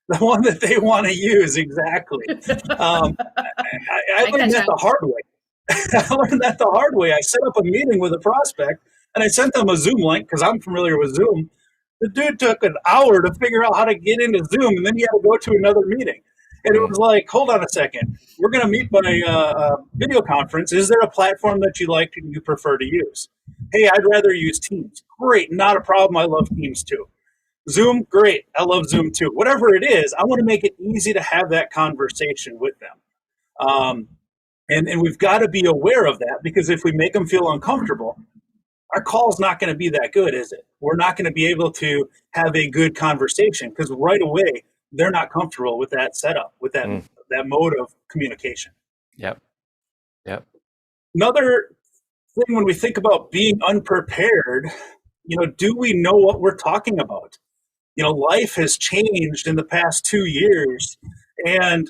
the one that they want to use, exactly. I learned that the hard way. I learned that the hard way. I set up a meeting with a prospect, and I sent them a Zoom link because I'm familiar with Zoom. The dude took an hour to figure out how to get into Zoom, and then he had to go to another meeting. And it was like, hold on a second. We're going to meet by video conference. Is there a platform that you prefer to use? Hey, I'd rather use Teams. Great, not a problem. I love Teams too. Zoom, great. I love Zoom too. Whatever it is, I want to make it easy to have that conversation with them. And we've got to be aware of that because if we make them feel uncomfortable, our call's not going to be that good, is it? We're not going to be able to have a good conversation because right away, they're not comfortable with that setup, with that mode of communication. Yep. Another thing when we think about being unprepared, do we know what we're talking about? Life has changed in the past 2 years. And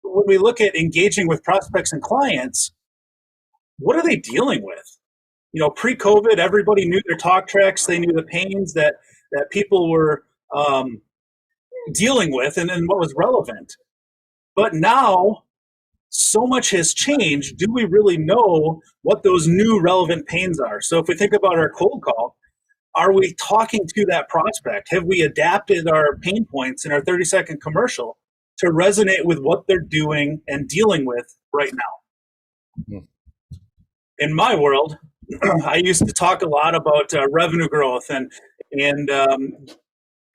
when we look at engaging with prospects and clients, what are they dealing with? Pre-COVID, everybody knew their talk tracks. They knew the pains that people were dealing with and what was relevant. But now, so much has changed. Do we really know what those new relevant pains are? So if we think about our cold call, are we talking to that prospect? Have we adapted our pain points in our 30-second commercial to resonate with what they're doing and dealing with right now? In my world, I used to talk a lot about revenue growth and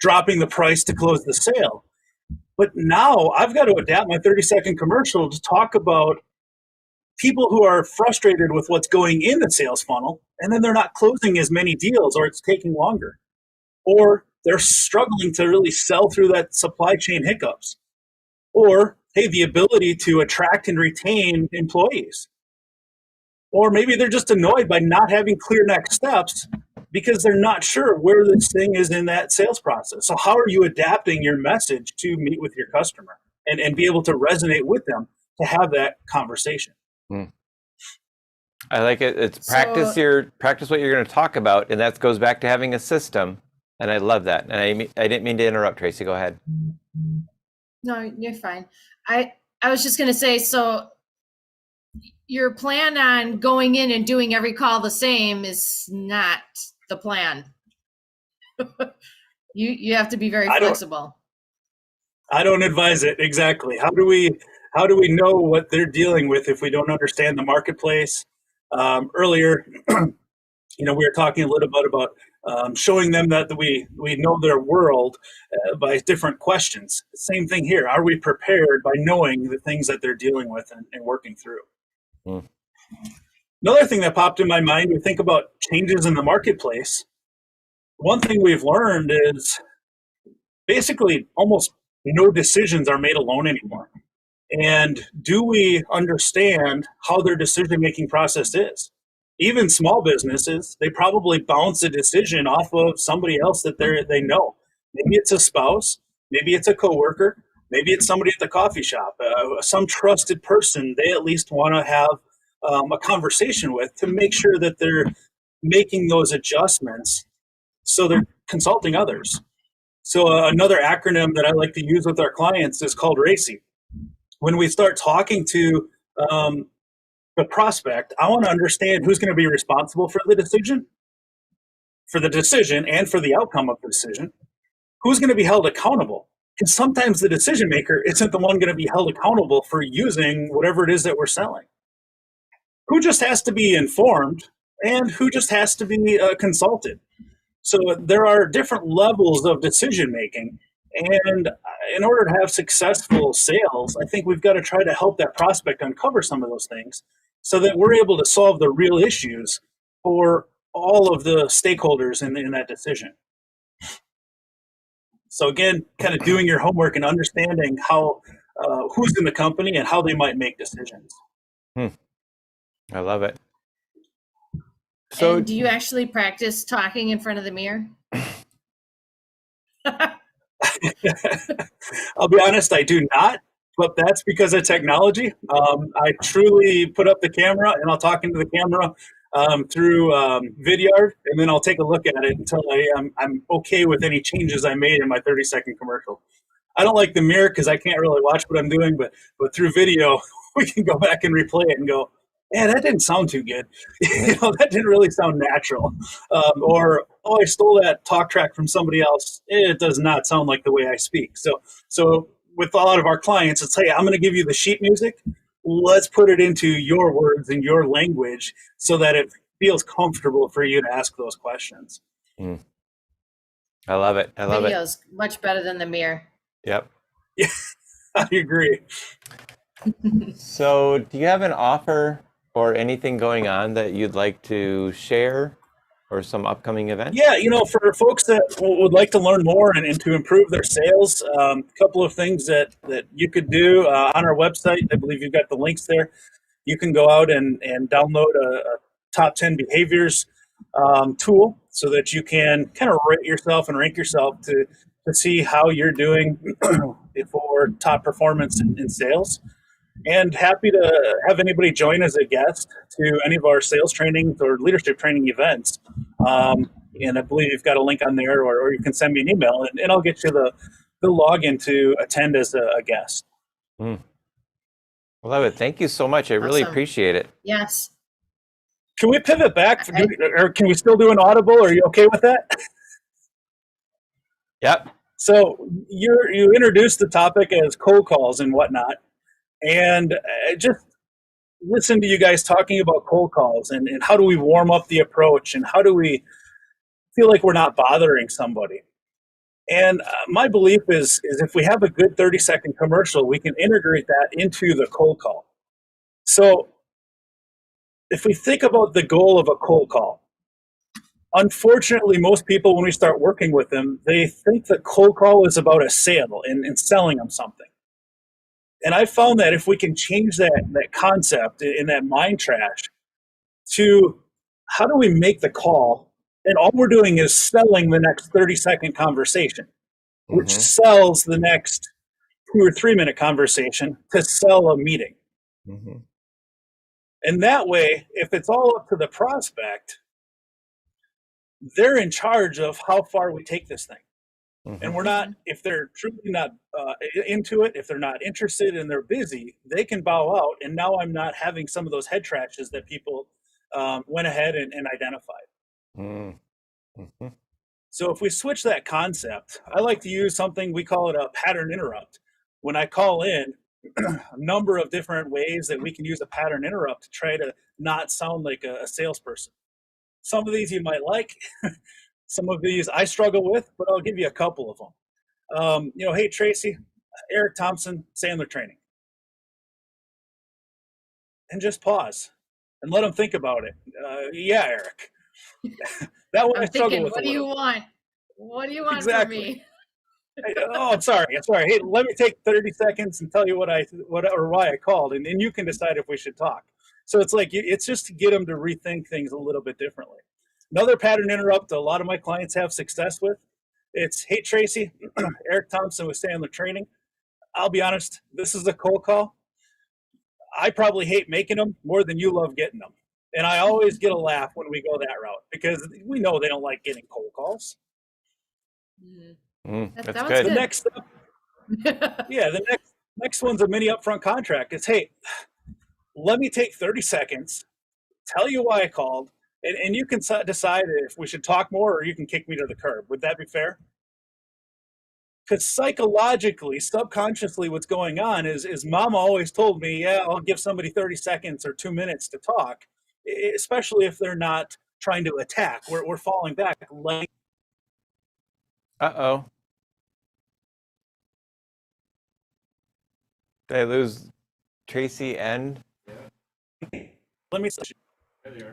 dropping the price to close the sale. But now I've got to adapt my 30-second commercial to talk about people who are frustrated with what's going in the sales funnel, and then they're not closing as many deals, or it's taking longer, or they're struggling to really sell through that supply chain hiccups, or, hey, the ability to attract and retain employees. Or maybe they're just annoyed by not having clear next steps because they're not sure where this thing is in that sales process. So how are you adapting your message to meet with your customer and be able to resonate with them to have that conversation? I like it. It's practice what you're going to talk about, and that goes back to having a system. And I love that. And I didn't mean to interrupt, Tracy. Go ahead. No, you're fine. I was just going to say, so your plan on going in and doing every call the same is not the plan. You have to be very flexible. I don't advise it. Exactly. How do we know what they're dealing with if we don't understand the marketplace? Earlier, we were talking a little bit about showing them that we know their world by different questions. Same thing here. Are we prepared by knowing the things that they're dealing with and working through? Mm. Another thing that popped in my mind, we think about changes in the marketplace. One thing we've learned is basically almost no decisions are made alone anymore. And do we understand how their decision-making process is? Even small businesses, they probably bounce a decision off of somebody else that they know. Maybe it's a spouse, maybe it's a coworker, maybe it's somebody at the coffee shop, some trusted person they at least want to have a conversation with to make sure that they're making those adjustments. So they're consulting others. So another acronym that I like to use with our clients is called RACY. When we start talking to the prospect, I want to understand who's going to be responsible for the decision and for the outcome of the decision. Who's going to be held accountable? Because sometimes the decision maker isn't the one going to be held accountable for using whatever it is that we're selling. Who just has to be informed and who just has to be consulted? So there are different levels of decision making. And in order to have successful sales, I think we've got to try to help that prospect uncover some of those things so that we're able to solve the real issues for all of the stakeholders in that decision. So again, kind of doing your homework and understanding how who's in the company and how they might make decisions. I love it. So, and do you actually practice talking in front of the mirror? I'll be honest, I do not, but that's because of technology. I truly put up the camera and I'll talk into the camera through Vidyard, and then I'll take a look at it until I'm okay with any changes I made in my 30-second commercial. I don't like the mirror because I can't really watch what I'm doing, but through video, we can go back and replay it and go, man, that didn't sound too good. That didn't really sound natural. Or, oh, I stole that talk track from somebody else. It does not sound like the way I speak. So with a lot of our clients, it's, hey, I'm going to give you the sheet music. Let's put it into your words and your language so that it feels comfortable for you to ask those questions. I love it. I love it. Video's much better than the mirror. Yep. Yeah, I agree. So, do you have an offer or anything going on that you'd like to share, or some upcoming event? Yeah, for folks that would like to learn more and to improve their sales, a couple of things that you could do on our website. I believe you've got the links there. You can go out and download a top 10 behaviors tool so that you can kind of rate yourself and rank yourself to see how you're doing for top performance in sales. And happy to have anybody join as a guest to any of our sales trainings or leadership training events. And I believe you've got a link on there, or you can send me an email, and I'll get you the login to attend as a guest. I love it. Thank you so much. I really appreciate it. Yes. Can we pivot back, or can we still do an audible? Are you okay with that? Yep. So you introduced the topic as cold calls and whatnot, and just listen to you guys talking about cold calls and how do we warm up the approach and how do we feel like we're not bothering somebody. And my belief is if we have a good 30-second commercial, we can integrate that into the cold call. So if we think about the goal of a cold call, unfortunately, most people, when we start working with them, they think that cold call is about a sale and selling them something. And I found that if we can change that concept in that mind trash to how do we make the call, and all we're doing is selling the next 30-second conversation, which sells the next 2 or 3 minute conversation to sell a meeting. And that way, if it's all up to the prospect, they're in charge of how far we take this thing. And we're not, if they're truly not into it, if they're not interested and they're busy, they can bow out. And now I'm not having some of those head trashes that people went ahead and identified. So if we switch that concept, I like to use something, we call it a pattern interrupt. When I call in, a number of different ways that we can use a pattern interrupt to try to not sound like a salesperson. Some of these you might like, some of these I struggle with, but I'll give you a couple of them. Hey, Tracy, Eric Thompson, Sandler training. And just pause and let them think about it. Yeah, Eric. That one I I'm struggle thinking, with what a do you little. want? What do you want Exactly. from me? Oh, I'm sorry. Hey, let me take 30 seconds and tell you why I called, and then you can decide if we should talk. So it's like, it's just to get them to rethink things a little bit differently. Another pattern interrupt a lot of my clients have success with. It's, hey, Tracy, Eric Thompson with Sandler Training. I'll be honest, this is a cold call. I probably hate making them more than you love getting them. And I always get a laugh when we go that route because we know they don't like getting cold calls. That's That was good. The next step, the next one's a mini upfront contract. It's, hey, let me take 30 seconds, tell you why I called, and you can decide if we should talk more or you can kick me to the curb. Would that be fair? Because psychologically, subconsciously, what's going on is mama always told me, yeah, I'll give somebody 30 seconds or 2 minutes to talk, especially if they're not trying to attack. We're falling back. Uh-oh. Did I lose Tracy and? Let me.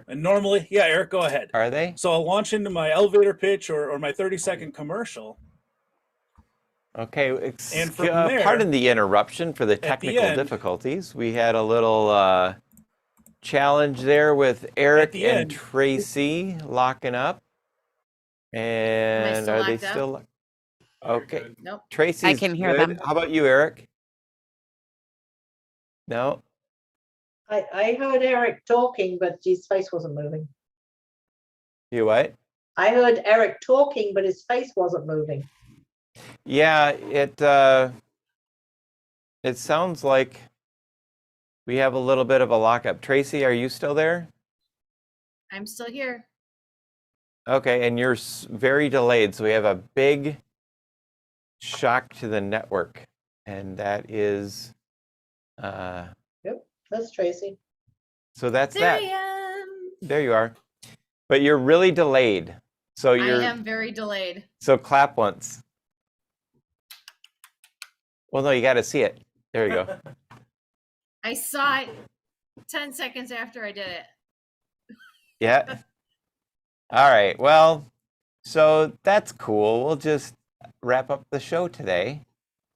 And normally, yeah, Eric, go ahead. Are they? So I'll launch into my elevator pitch or my 30-second commercial. Okay. And from there, pardon the interruption for the technical difficulties. We had a little challenge there with Eric and Tracy locking up. And are they still? Okay. Nope. Tracy's I can hear good. them. How about you, Eric? No? I heard Eric talking, but his face wasn't moving. You what? I heard Eric talking, but his face wasn't moving. Yeah, it sounds like we have a little bit of a lockup. Tracy, are you still there? I'm still here. Okay, and you're very delayed, so we have a big shock to the network, and that is Yep, that's Tracy. so that's There I that. am. There you are. But you're really delayed. So I am very delayed. So clap once. Well, no, you got to see it. There you go. I saw it 10 seconds after I did it. Yeah. All right. Well, so that's cool. We'll just wrap up the show today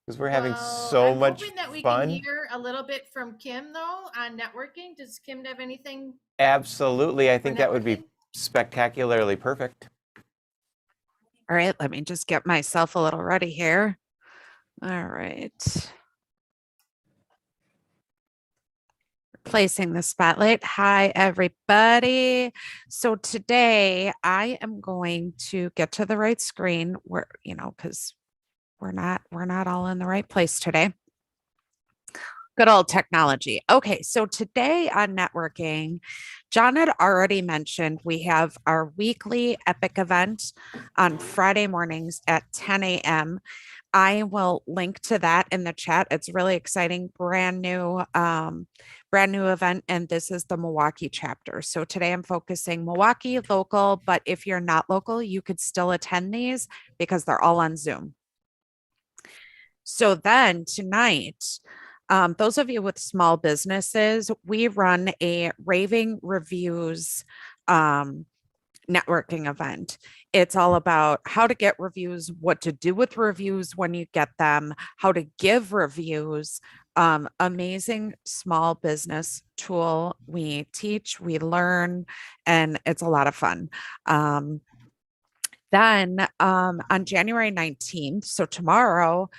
because we're having so I'm much hoping that we fun. can hear a little bit from Kim, though, on networking. Does Kim have anything? Absolutely. I think that would be spectacularly perfect. All right, let me just get myself a little ready here. All right. Placing the spotlight. Hi, everybody. So today I am going to get to the right screen where, because we're not all in the right place today. Good old technology. Okay, so today on networking, Jon had already mentioned we have our weekly epic event on Friday mornings at 10 a.m. I will link to that in the chat. It's really exciting, brand new event, and this is the Milwaukee chapter. So today I'm focusing Milwaukee local, but if you're not local, you could still attend these because they're all on Zoom. So then tonight, those of you with small businesses, we run a raving reviews networking event. It's all about how to get reviews, what to do with reviews when you get them, how to give reviews. Amazing small business tool. We teach, we learn, and it's a lot of fun. Then on January 19th, so tomorrow,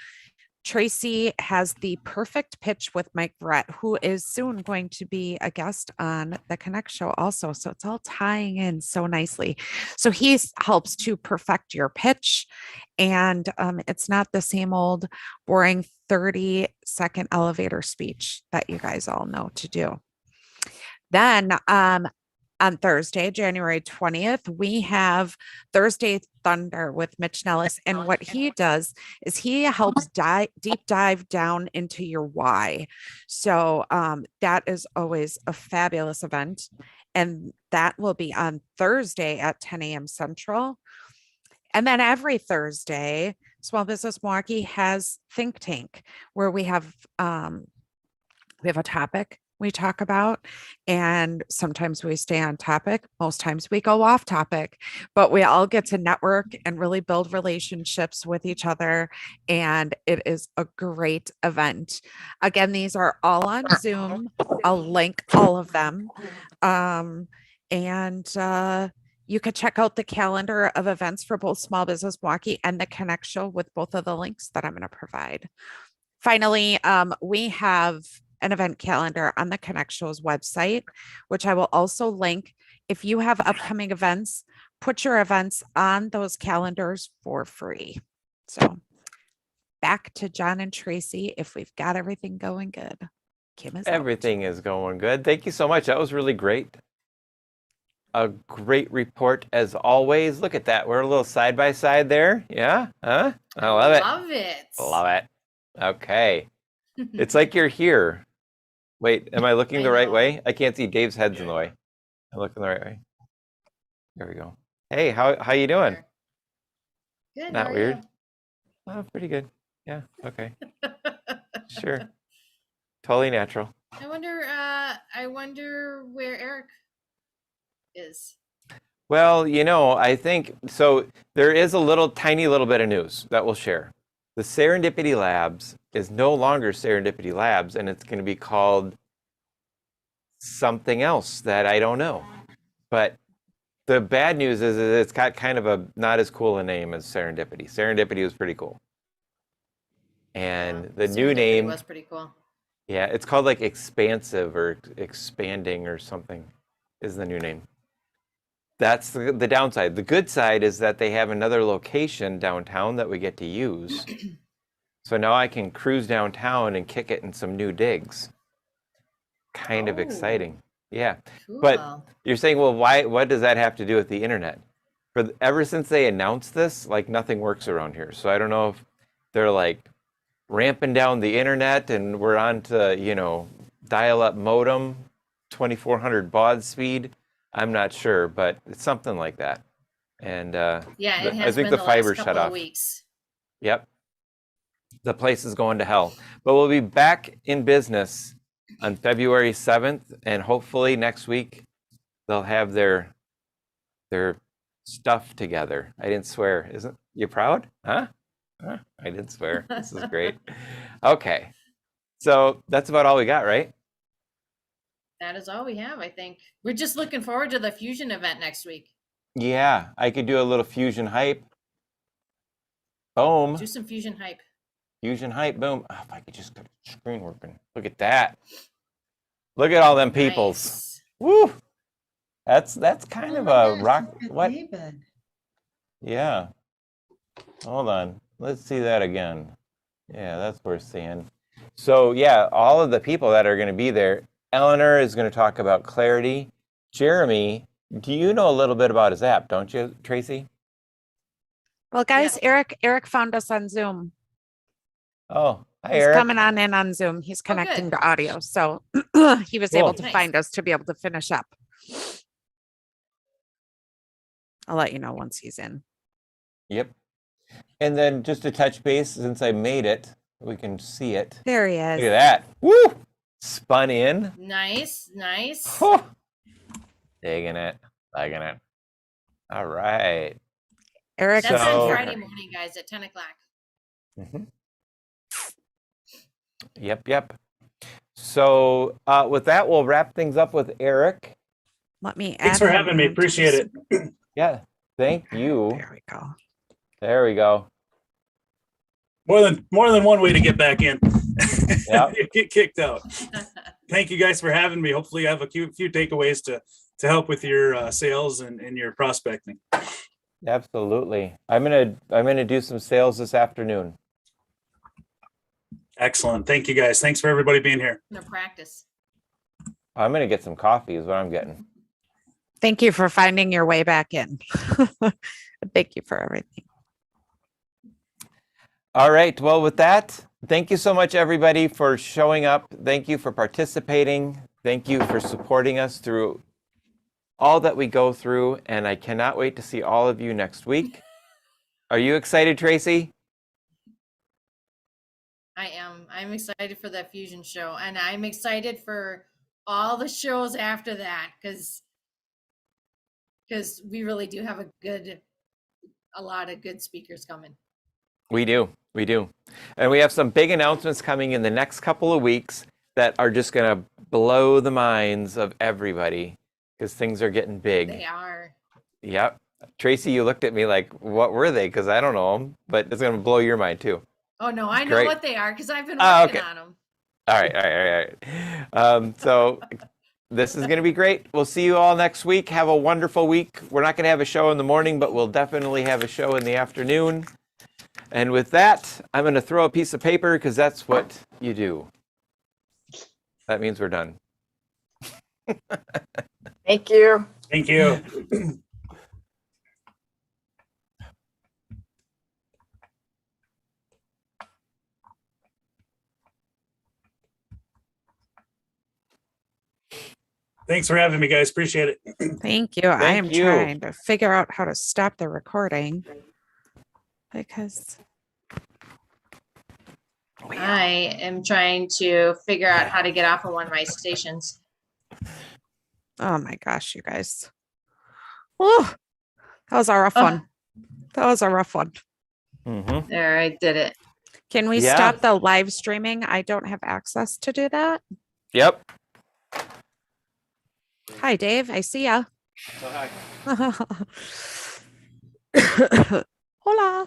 Tracy has the perfect pitch with Mike Brett, who is soon going to be a guest on the Connect show also. So it's all tying in so nicely. So he helps to perfect your pitch. And it's not the same old boring 30-second elevator speech that you guys all know to do. Then On Thursday, January 20th, we have Thursday Thunder with Mitch Nellis. And what he does is he helps deep dive down into your why. So that is always a fabulous event. And that will be on Thursday at 10 a.m. Central. And then every Thursday, Small Business Milwaukee has Think Tank, where we have a topic we talk about, and sometimes we stay on topic. Most times we go off topic, but we all get to network and really build relationships with each other. And it is a great event. Again, these are all on Zoom. I'll link all of them. You could check out the calendar of events for both Small Business Milwaukee and the Connect Show with both of the links that I'm going to provide. Finally, we have an event calendar on the Connect Show's website, which I will also link. If you have upcoming events, put your events on those calendars for free. So back to Jon and Tracy, if we've got everything going good. Kim is Everything is going good. Thank you so much. That was really great. A great report as always. Look at that. We're a little side by side there. Yeah? Huh? I love it. Love it. Love it. Okay. It's like you're here. Wait, am I looking the right way? I can't see. Dave's head's in the way. I'm looking the right way. There we go. Hey, how you doing? Good. Not how are weird? you? Oh, pretty good. Yeah, okay. Sure. Totally natural. I wonder where Eric is. Well, I think so. There is a tiny little bit of news that we'll share. The Serendipity Labs is no longer Serendipity Labs, and it's going to be called something else that I don't know. But the bad news is it's got kind of a not as cool a name as Serendipity. Serendipity was pretty cool. And the new name was pretty cool. Yeah, it's called like Expansive or Expanding or something is the new name. That's the downside. The good side is that they have another location downtown that we get to use. So now I can cruise downtown and kick it in some new digs. Kind of exciting. Yeah. Cool. But you're saying, well, what does that have to do with the internet? Ever since they announced this, like nothing works around here. So I don't know if they're like ramping down the internet and we're on to, dial-up modem, 2400 baud speed. I'm not sure, but it's something like that. And yeah, it has I think been the fiber last shut couple off. of weeks. Yep. The place is going to hell. But we'll be back in business on February 7th, and hopefully next week they'll have their stuff together. I didn't swear. Isn't you proud? Huh? I didn't swear. This is great. Okay. So that's about all we got, right? That is all we have, I think. We're just looking forward to the Fusion event next week. Yeah, I could do a little Fusion hype. Boom. Do some Fusion hype. Fusion hype, boom. Oh, if I could just get the screen working. Look at that. Look at all them peoples. Nice. Woo! That's kind of a rock. What? David. Yeah. Hold on. Let's see that again. Yeah, that's worth seeing. So yeah, all of the people that are going to be there. Eleanor is going to talk about clarity. Jeremy, do you know a little bit about his app, don't you, Tracy? Well, guys, Eric found us on Zoom. Oh, hi, He's Eric. coming on Zoom. He's connecting to audio. So he was able to Nice. find us to be able to finish up. I'll let you know once he's in. Yep. And then just to touch base, since I made it, we can see it. There he Look at is. that. Woo! Spun in. Nice. Whew. Digging it. Liking it. All right. Eric, That's So- on Friday morning, guys, at 10 o'clock. Mm-hmm. Yep. So with that, we'll wrap things up with Eric. let me add Thanks for him having me. into Appreciate this. it. Yeah. Thank you. There we go. There we go. More than one way to get back in. Yep. You get kicked out. Thank you guys for having me. Hopefully I have a few takeaways to help with your sales and your prospecting. Absolutely. I'm gonna do some sales this afternoon. Excellent. Thank you guys. Thanks for everybody being here. No practice. I'm gonna get some coffee is what I'm getting. Thank you for finding your way back in. Thank you for everything. All right. Well, with that, thank you so much, everybody, for showing up. Thank you for participating. Thank you for supporting us through all that we go through. And I cannot wait to see all of you next week. Are you excited, Tracy? I am. I'm excited for that fusion show, and I'm excited for all the shows after that because we really do have a lot of good speakers coming. We do. We do. And we have some big announcements coming in the next couple of weeks that are just going to blow the minds of everybody because things are getting big. They are. Yep. Tracy, you looked at me like, what were they? Because I don't know them, but it's going to blow your mind too. Oh, no, I know Great. what they are because I've been working on them. All right. So this is going to be great. We'll see you all next week. Have a wonderful week. We're not going to have a show in the morning, but we'll definitely have a show in the afternoon. And with that, I'm going to throw a piece of paper because that's what you do. That means we're done. Thank you. Thank you. Thanks for having me, guys. Appreciate it. Thank you. I am Thank you. trying to figure out how to stop the recording because I am trying to figure out how to get off of one of my stations. oh my gosh, you guys. Oh, that was a rough one. That was a rough one. Mm-hmm. There, I did it. Can we Yeah. stop the live streaming? I don't have access to do that. Yep. Hi, Dave. I see ya. So hi. Hola.